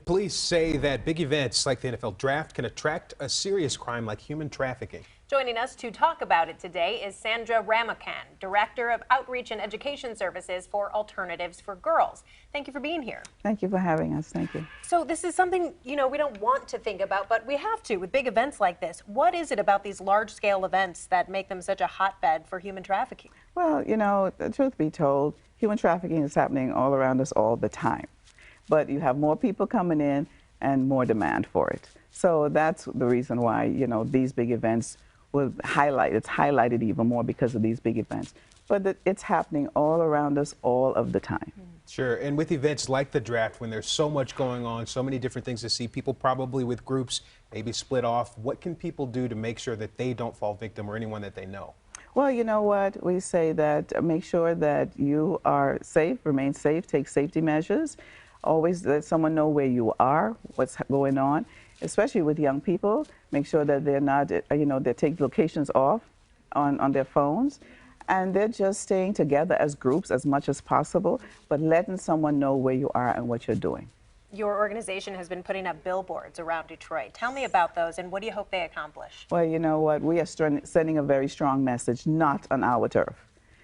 Police say that big events like the NFL draft can attract a serious crime like human trafficking. Joining us to talk about it today is Sandra Ramakan, Director of Outreach and Education Services for Alternatives for Girls. Thank you for being here. Thank you for having us. Thank you. So this is something, we don't want to think about, but we have to with big events like this. What is it about these large-scale events that make them such a hotbed for human trafficking? Well, the truth be told, human trafficking is happening all around us all the time. But you have more people coming in and more demand for it. So that's the reason why, these big events will highlight, it's highlighted even more because of these big events. But it's happening all around us all of the time. Sure, and with events like the draft, when there's so much going on, so many different things to see, people probably with groups maybe split off, what can people do to make sure that they don't fall victim or anyone that they know? Well, you know what? We say that make sure that you are safe, remain safe, take safety measures. Always let someone know where you are, what's going on, especially with young people. Make sure that they're not, they take locations off on their phones, and they're just staying together as groups as much as possible, but letting someone know where you are and what you're doing. Your organization has been putting up billboards around Detroit. Tell me about those, and what do you hope they accomplish? Well, you know what? We are sending a very strong message, not on our turf.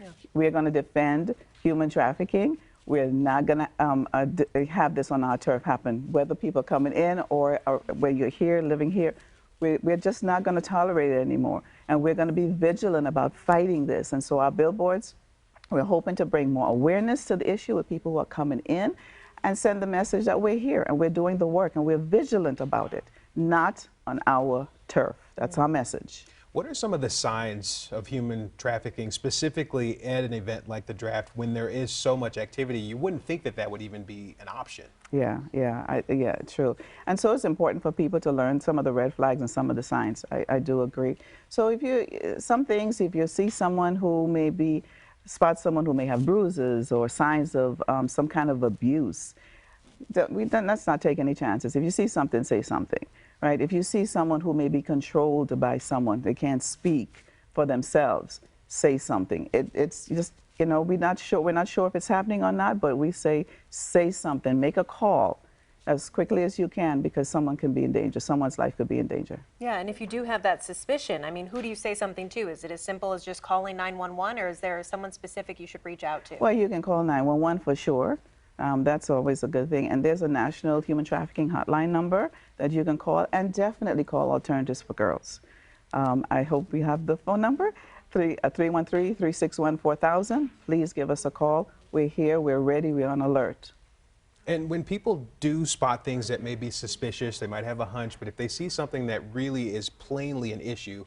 Yeah. We are going to defend human trafficking. We're not going to have this on our turf happen, whether people are coming in or when you're here, living here. We're just not going to tolerate it anymore. And we're going to be vigilant about fighting this. And so our billboards, we're hoping to bring more awareness to the issue with people who are coming in and send the message that we're here and we're doing the work and we're vigilant about it, not on our turf. That's our message. What are some of the signs of human trafficking, specifically at an event like the draft, when there is so much activity? You wouldn't think that that would even be an option. Yeah, true. And so it's important for people to learn some of the red flags and some of the signs. I do agree. So if you see someone who spot someone who may have bruises or signs of some kind of abuse, let's not take any chances. If you see something, say something. Right? If you see someone who may be controlled by someone, they can't speak for themselves, say something. It's just, we're not sure if it's happening or not, but we say something, make a call as quickly as you can, because someone can be in danger, someone's life could be in danger. Yeah, and if you do have that suspicion, who do you say something to? Is it as simple as just calling 911, or is there someone specific you should reach out to? Well, you can call 911 for sure. That's always a good thing. And there's a national human trafficking hotline number that you can call, and definitely call Alternatives for Girls. I hope we have the phone number, 313-361-4000. Please give us a call. We're here, we're ready, we're on alert. And when people do spot things that may be suspicious, they might have a hunch, but if they see something that really is plainly an issue,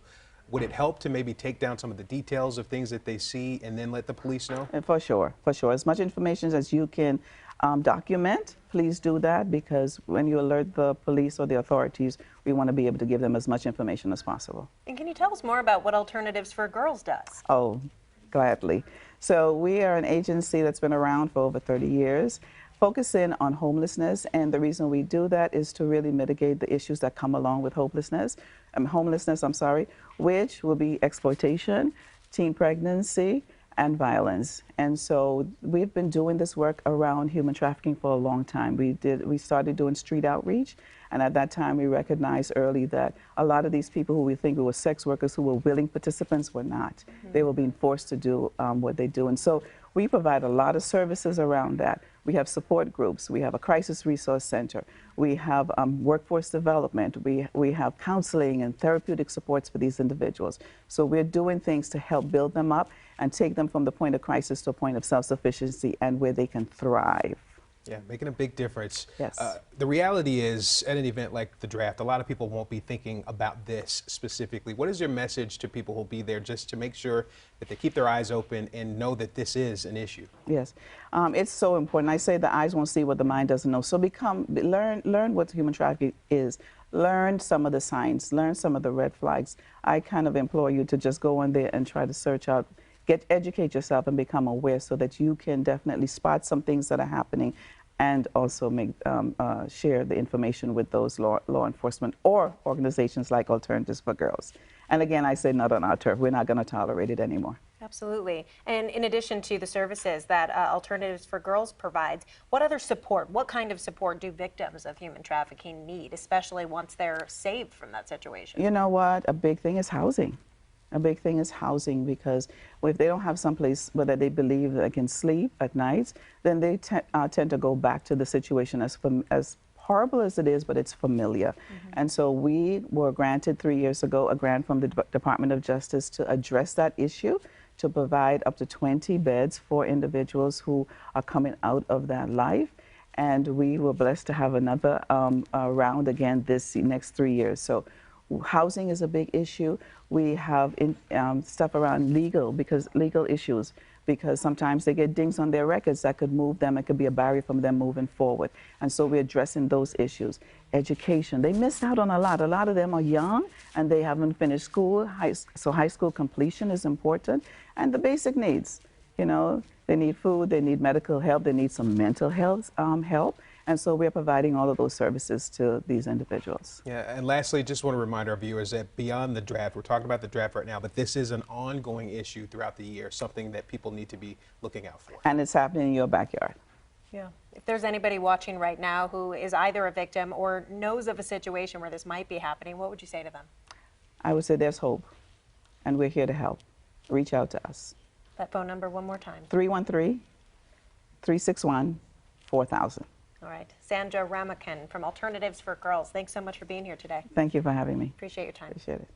would it help to maybe take down some of the details of things that they see and then let the police know? And for sure. As much information as you can document, please do that, because when you alert the police or the authorities, we want to be able to give them as much information as possible. And can you tell us more about what Alternatives for Girls does? Oh, gladly. So we are an agency that's been around for over 30 years, focusing on homelessness, and the reason we do that is to really mitigate the issues that come along with homelessness, which will be exploitation, teen pregnancy, and violence. And so we've been doing this work around human trafficking for a long time. We started doing street outreach, and at that time we recognized early that a lot of these people who we think were sex workers who were willing participants were not. Mm-hmm. They were being forced to do what they do. And so we provide a lot of services around that. We have support groups, we have a crisis resource center, we have workforce development, we have counseling and therapeutic supports for these individuals. So we're doing things to help build them up and take them from the point of crisis to a point of self-sufficiency and where they can thrive. Yeah, making a big difference. Yes. The reality is, at an event like the draft, a lot of people won't be thinking about this specifically. What is your message to people who will be there, just to make sure that they keep their eyes open and know that this is an issue? Yes, it's so important. I say the eyes won't see what the mind doesn't know. So learn what human trafficking is. Learn some of the signs. Learn some of the red flags. I kind of implore you to just go in there and try to search out. Educate yourself and become aware so that you can definitely spot some things that are happening, and also share the information with those law enforcement or organizations like Alternatives for Girls. And again, I say not on our turf. We're not going to tolerate it anymore. Absolutely. And in addition to the services that Alternatives for Girls provides, what other support, what kind of support do victims of human trafficking need, especially once they're saved from that situation? You know what? A big thing is housing. A big thing is housing, because if they don't have some place where they believe they can sleep at night, then they tend to go back to the situation as horrible as it is, but it's familiar. And so we were granted 3 years ago a grant from the Department of Justice to address that issue, to provide up to 20 beds for individuals who are coming out of that life. And we were blessed to have another round again this next 3 years. So housing is a big issue. We have stuff around legal issues, because sometimes they get dings on their records that could move them. It could be a barrier from them moving forward. And so we're addressing those issues. Education, they missed out on a lot. A lot of them are young and they haven't finished school. So high school completion is important. And the basic needs, you know, they need food, they need medical help, they need some mental health help. And so we're providing all of those services to these individuals. Yeah, and lastly, just want to remind our viewers that beyond the draft, we're talking about the draft right now, but this is an ongoing issue throughout the year, something that people need to be looking out for. And it's happening in your backyard. Yeah. If there's anybody watching right now who is either a victim or knows of a situation where this might be happening, what would you say to them? I would say there's hope, and we're here to help. Reach out to us. That phone number one more time. 313-361-4000. All right. Sandra Ramakan from Alternatives for Girls, thanks so much for being here today. Thank you for having me. Appreciate your time. Appreciate it.